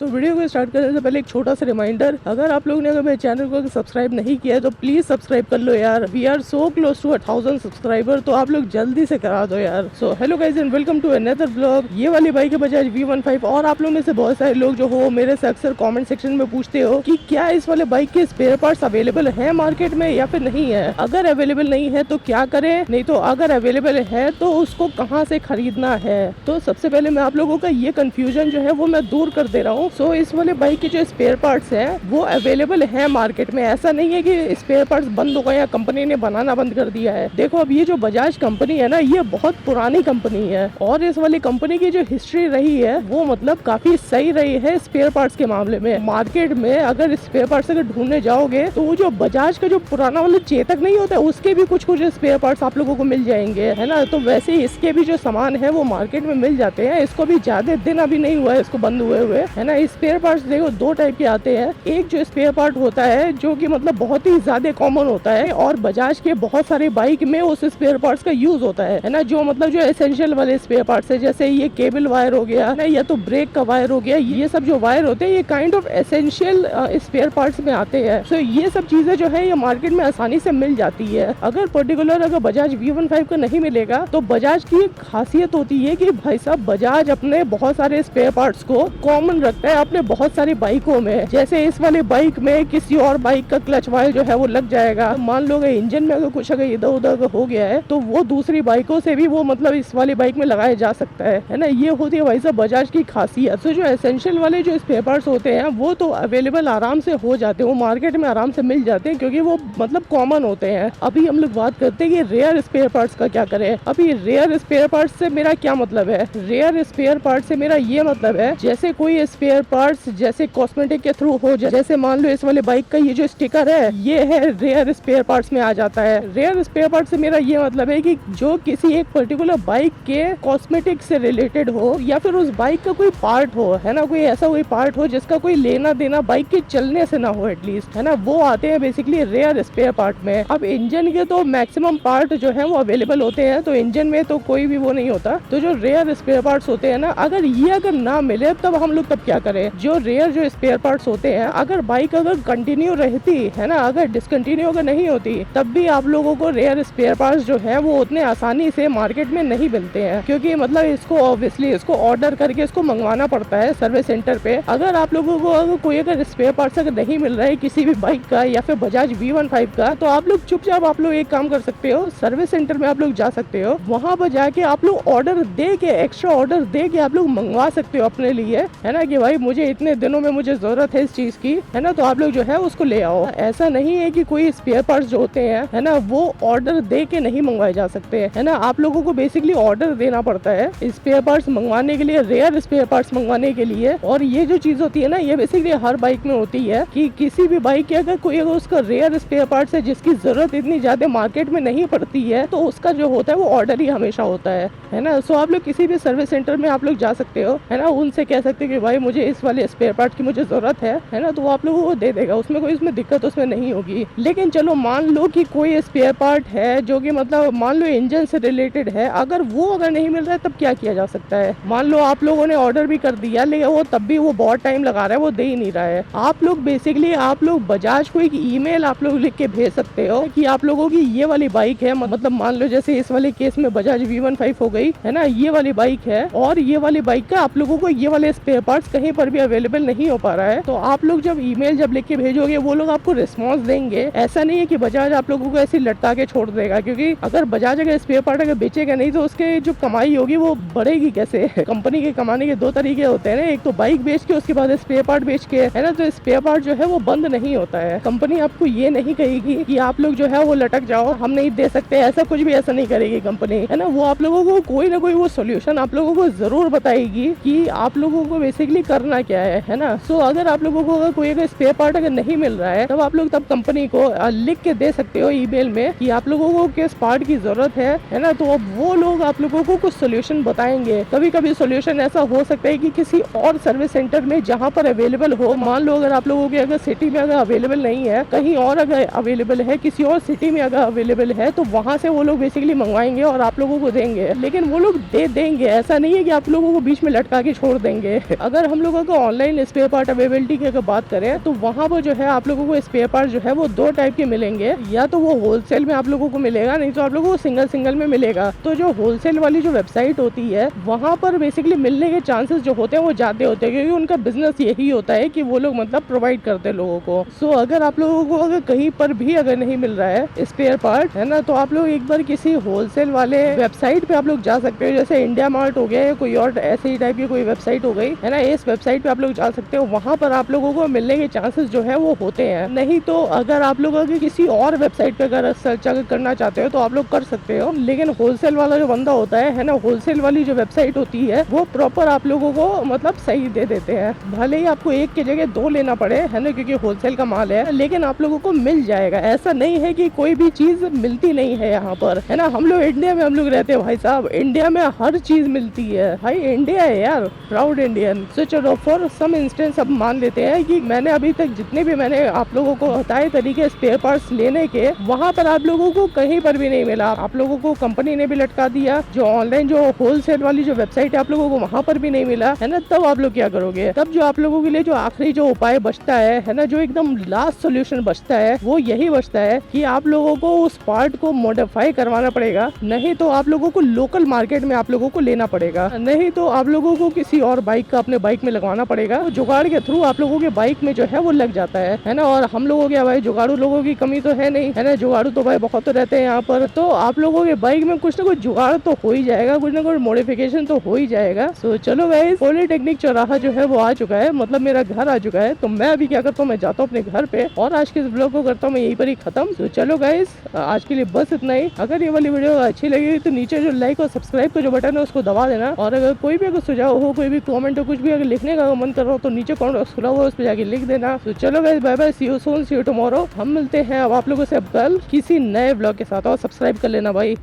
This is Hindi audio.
वीडियो को स्टार्ट करने से पहले एक छोटा सा रिमाइंडर, अगर आप लोगों ने अगर मेरे चैनल को सब्सक्राइब नहीं किया है तो प्लीज सब्सक्राइब कर लो यार। We are so close to 1000 subscriber, तो आप लोग जल्दी से करा दो यार। Hello guys and welcome to another blog. ये वाली बाइक है बजाज V15 और आप लोगों में से बहुत सारे लोग जो हो मेरे से अक्सर कमेंट सेक्शन में पूछते हो कि क्या इस वाले बाइक के स्पेयर पार्ट्स अवेलेबल है मार्केट में या फिर नहीं है। अगर अवेलेबल नहीं है तो क्या करें, नहीं तो अगर अवेलेबल है तो उसको कहाँ से खरीदना है। तो सबसे पहले मैं आप लोगों का ये कंफ्यूजन जो है वो मैं दूर कर दे रहा हूँ। इस वाले बाइक के जो स्पेयर पार्ट्स हैं वो अवेलेबल है मार्केट में। ऐसा नहीं है कि स्पेयर पार्ट्स बंद हो गए या कंपनी ने बनाना बंद कर दिया है। देखो अब ये जो बजाज कंपनी है ना, ये बहुत पुरानी कंपनी है और इस वाली कंपनी की जो हिस्ट्री रही है वो मतलब काफी सही रही है स्पेयर पार्ट्स के मामले में। मार्केट में अगर स्पेयर पार्ट्स अगर ढूंढने जाओगे तो वो जो बजाज का जो पुराना वाला चेतक नहीं होता उसके भी कुछ स्पेयर पार्ट्स आप लोगों को मिल जाएंगे, है ना। तो वैसे ही इसके भी जो सामान है वो मार्केट में मिल जाते हैं। इसको भी ज्यादा दिन अभी नहीं हुआ है इसको बंद हुए, है ना। स्पेयर पार्ट्स देखो दो टाइप के आते हैं। एक जो स्पेयर पार्ट होता है जो कि मतलब बहुत ही ज्यादा कॉमन होता है और बजाज के बहुत सारे बाइक में उस स्पेयर पार्ट्स का यूज होता है ना। जो मतलब जो एसेंशियल वाले स्पेयर पार्ट्स है, जैसे ये केबल वायर हो गया ना, या तो ब्रेक का वायर हो गया, ये सब जो वायर होते हैं ये kind of essential spare parts में आते हैं। सो ये सब चीजें जो है ये मार्केट में आसानी से मिल जाती है। अगर पर्टिकुलर अगर बजाज V15 का नहीं मिलेगा तो बजाज की एक खासियत होती है कि भाई साहब बजाज अपने बहुत सारे स्पेयर पार्ट्स को कॉमन रखता है अपने बहुत सारी बाइकों में। जैसे इस वाले बाइक में किसी और बाइक का क्लच वायर जो है वो लग जाएगा, मान लो इंजन में अगर कुछ अगर इधर उधर हो गया है तो वो दूसरी बाइकों से भी वो मतलब इस वाली बाइक में लगाया जा सकता है ना। ये होती है भाई साहब बजाज की खासियत। तो जो एसेंशियल वाले जो स्पेयर पार्ट्स होते हैं वो तो अवेलेबल आराम से हो जाते हैं, वो मार्केट में आराम से मिल जाते हैं क्योंकि वो मतलब कॉमन होते हैं। अभी हम लोग बात करते हैं कि रेयर स्पेयर पार्ट्स का क्या करें। अभी रेयर स्पेयर पार्ट्स से मेरा क्या मतलब है? रेयर स्पेयर पार्ट से मेरा ये मतलब है जैसे कोई स्पेयर पार्ट्स जैसे कॉस्मेटिक के थ्रू हो, जैसे मान लो इस वाले बाइक का ये जो स्टिकर है ये है रेयर स्पेयर पार्ट्स में आ जाता है। रेयर स्पेयर पार्ट से मेरा ये मतलब है कि जो किसी एक पर्टिकुलर बाइक के कॉस्मेटिक से रिलेटेड हो या फिर उस बाइक का कोई पार्ट हो, है ना, कोई ऐसा कोई पार्ट हो जिसका कोई लेना देना बाइक के चलने से ना हो एटलीस्ट, है ना, वो आते हैं बेसिकली रेयर स्पेयर पार्ट में। अब इंजन के तो मैक्सिमम पार्ट जो है वो अवेलेबल होते हैं, तो इंजन में तो कोई भी वो नहीं होता। तो जो रेयर स्पेयर पार्ट्स होते हैं ना, अगर ये अगर ना मिले तब हम लोग तब क्या करें। जो रेयर जो स्पेयर पार्ट्स होते हैं, अगर बाइक अगर कंटिन्यू रहती है ना, अगर डिसकंटिन्यू अगर नहीं होती तब भी आप लोगों को रेयर स्पेयर पार्ट्स जो है वो उतने आसानी से मार्केट में नहीं मिलते हैं, क्योंकि मतलब इसको ऑब्वियसली इसको ऑर्डर करके इसको मंगवाना पड़ता है सर्विस सेंटर पे। अगर आप लोगों को अगर कोई अगर स्पेयर पार्ट्स अगर नहीं मिल रहा है किसी भी बाइक का या फिर बजाज V15 का, तो आप लोग चुपचाप आप लोग एक काम कर सकते हो, सर्विस सेंटर में आप लोग जा सकते हो, वहां पर जाके आप लोग ऑर्डर दे के एक्स्ट्रा ऑर्डर दे के आप लोग मंगवा सकते हो अपने लिए, है ना, कि भाई मुझे इतने दिनों में मुझे जरूरत है इस चीज की, है ना, तो आप लोग जो है उसको ले आओ। ऐसा नहीं है कि कोई स्पेयर पार्ट्स जो होते हैं, है ना, वो ऑर्डर दे के नहीं मंगवाए जा सकते, है ना। आप लोगों को बेसिकली ऑर्डर देना पड़ता है स्पेयर पार्ट्स मंगवाने के लिए, रेयर स्पेयर पार्ट्स मंगवाने के लिए। और ये जो चीज होती है ना, ये बेसिकली हर बाइक में होती है कि किसी भी बाइक के अगर कोई अगर उसका रेयर स्पेयर पार्ट्स है जिसकी जरूरत इतनी ज्यादा मार्केट में नहीं पड़ती है, तो उसका जो होता है वो ऑर्डर ही हमेशा होता है ना। सो आप लोग किसी भी सर्विस सेंटर में आप लोग जा सकते हो, है ना, उनसे कह सकते हो कि भाई मुझे इस वाले स्पेयर पार्ट की मुझे जरूरत है ना, तो वो आप लोगों को दे देगा, उसमें कोई इसमें दिक्कत उसमें नहीं होगी। लेकिन चलो मान लो कि कोई स्पेयर पार्ट है जो कि मतलब मान लो इंजन से रिलेटेड है, अगर वो अगर नहीं मिल रहा है तब क्या किया जा सकता है। मान लो आप लोगों ने ऑर्डर भी कर दिया लेकिन वो तब भी वो बहुत टाइम लगा रहा है, वो दे ही नहीं रहा है। आप लोग बेसिकली आप लोग बजाज को एक ईमेल आप लोग लिख के भेज सकते हो कि आप लोगों की ये वाली बाइक है, मतलब मान लो जैसे इस वाले केस में बजाज V15 हो गई, है ना, ये वाली बाइक है और ये वाली बाइक का आप लोगों को ये वाले स्पेयर पार्ट्स कहीं पर भी अवेलेबल नहीं हो पा रहा है, तो आप लोग जब ईमेल जब लिख के भेजोगे वो लोग आपको रिस्पॉन्स देंगे। ऐसा नहीं है कि बजाज आप लोगों को ऐसे लटका के छोड़ देगा, क्योंकि अगर बजाज अगर स्पेयर पार्ट अगर बेचेगा नहीं तो उसके जो कमाई होगी वो बढ़ेगी कैसे। कंपनी के कमाने के दो तरीके होते हैं ना, एक तो बाइक बेच के उसके बाद स्पेयर पार्ट बेच के, है ना। तो स्पेयर पार्ट जो है वो बंद नहीं होता है। कंपनी आपको ये नहीं कहेगी कि आप लोग जो है वो लटक जाओ, हम नहीं दे सकते, ऐसा कुछ भी ऐसा नहीं करेगी कंपनी, है ना। वो आप लोगों को कोई ना कोई वो सोल्यूशन आप लोगों को जरूर बताएगी कि आप लोगों को बेसिकली करना क्या है ना। सो अगर आप लोगों को अगर कोई अगर स्पेयर पार्ट अगर नहीं मिल रहा है तब आप लोग तब कंपनी को लिख के दे सकते हो ईमेल में कि आप लोगों को किस पार्ट की जरूरत है ना। तो अब वो लोग आप लोगों को कुछ सोल्यूशन बताएंगे। कभी कभी सोल्यूशन ऐसा हो सकता है कि किसी और सर्विस सेंटर में जहाँ पर अवेलेबल हो, मान लो अगर आप लोगों के अगर सिटी में अगर अवेलेबल नहीं है, कहीं और अगर अवेलेबल है, किसी और सिटी में अगर अवेलेबल है, तो वहाँ से वो लोग बेसिकली मंगवाएंगे और आप लोगों को देंगे। लेकिन वो लोग दे देंगे, ऐसा नहीं है कि आप लोगों को बीच में लटका के छोड़ देंगे। अगर हम लोग अगर ऑनलाइन स्पेयर पार्ट अवेलेबिलिटी की अगर बात करें तो वहाँ पर जो है आप लोगों को स्पेयर पार्ट जो है वो दो टाइप के मिलेंगे, या तो वो होलसेल में आप लोगों को मिलेगा, नहीं तो आप लोगों को सिंगल में मिलेगा। तो जो होलसेल वाली जो वेबसाइट होती है वहाँ पर बेसिकली मिलने के चांसेस जो होते हैं वो ज्यादा होते हैं, क्योंकि उनका बिजनेस यही होता है कि वो लोग मतलब प्रोवाइड करते हैं लोगों को। सो अगर आप लोगों को अगर कहीं पर भी अगर नहीं मिल रहा है स्पेयर पार्ट है ना, तो आप लोग एक बार किसी होलसेल वाले वेबसाइट पे आप लोग जा सकते हो, जैसे इंडिया मार्ट हो गया या कोई और ऐसे ही टाइप की कोई वेबसाइट हो गई है ना, इस वेबसाइट पे आप लोग जा सकते हो। वहाँ पर आप लोगों को मिलने के चांसेस जो है वो होते हैं। नहीं तो अगर आप लोग अगर किसी और वेबसाइट पे अगर सर्च अगर करना चाहते हो तो आप लोग कर सकते हो, लेकिन होलसेल वाला जो बंदा होता है ना, होलसेल वाली जो वेबसाइट होती है वो प्रॉपर आप लोगों को मतलब सही दे देते हैं। भले ही आपको एक की जगह दो लेना पड़े है ना, क्योंकि होलसेल का माल है, लेकिन आप लोगों को मिल जाएगा। ऐसा नहीं है कि कोई भी चीज मिलती नहीं है यहाँ पर, है ना। हम लोग इंडिया में हम लोग रहते हैं भाई साहब, इंडिया में हर चीज मिलती है भाई, इंडिया है यार, प्राउड इंडियन। सो चलो फॉर सम इंस्टेंस अब मान लेते हैं कि मैंने अभी तक जितने भी मैंने आप लोगों को बताए तरीके स्पेयर पार्ट्स लेने के, वहाँ पर आप लोगों को कहीं पर भी नहीं मिला। आप लोगों को कंपनी ने भी लटका दिया, जो ऑनलाइन जो होलसेल वाली जो वेबसाइट है आप लोगों को वहाँ पर भी नहीं मिला, है ना। तब आप लोग क्या करोगे? तब जो आप लोगों के लिए जो आखिरी जो उपाय बचता है ना, जो एकदम लास्ट सोल्यूशन बचता है वो यही बचता है कि आप लोगों को उस पार्ट को मॉडिफाई करवाना पड़ेगा, नहीं तो आप लोगों को लोकल मार्केट में आप लोगों को लेना पड़ेगा, नहीं तो आप लोगों को किसी और बाइक का अपने बाइक में लगवाना पड़ेगा। तो जुगाड़ के थ्रू आप लोगों के बाइक में जो है वो लग जाता है ना। और हम लोगों के भाई जुगाड़ू लोगों की कमी तो है नहीं, है ना, जुगाड़ू तो भाई बहुत रहते हैं यहाँ पर। तो आप लोगों के बाइक में कुछ ना कुछ जुगाड़ तो हो ही जाएगा, कुछ ना कुछ मॉडिफिकेशन तो हो ही जाएगा। सो चलो गाइस, पॉलिटेक्निक चौराहा जो है वो आ चुका है, मतलब मेरा घर आ चुका है। तो मैं अभी क्या करता हूँ, मैं जाता हूँ अपने घर पे और आज के इस ब्लॉग को करता हूँ मैं यहीं पर ही खत्म। तो चलो गाइस, आज के लिए बस इतना ही। अगर ये वाली वीडियो अच्छी लगी तो नीचे जो लाइक और सब्सक्राइब का जो बटन है उसको दबा देना, और अगर कोई भी अगर सुझाव हो, कोई भी कमेंट हो, कुछ भी अगर लिखने का मन कर रहा हो तो नीचे कमेंट बॉक्स खुला हुआ, उस पर जाके लिख देना। तो चलो guys, bye bye, see you soon, see you tomorrow. हम मिलते हैं अब आप लोगों से कल किसी नए ब्लॉग के साथ, और सब्सक्राइब कर लेना भाई।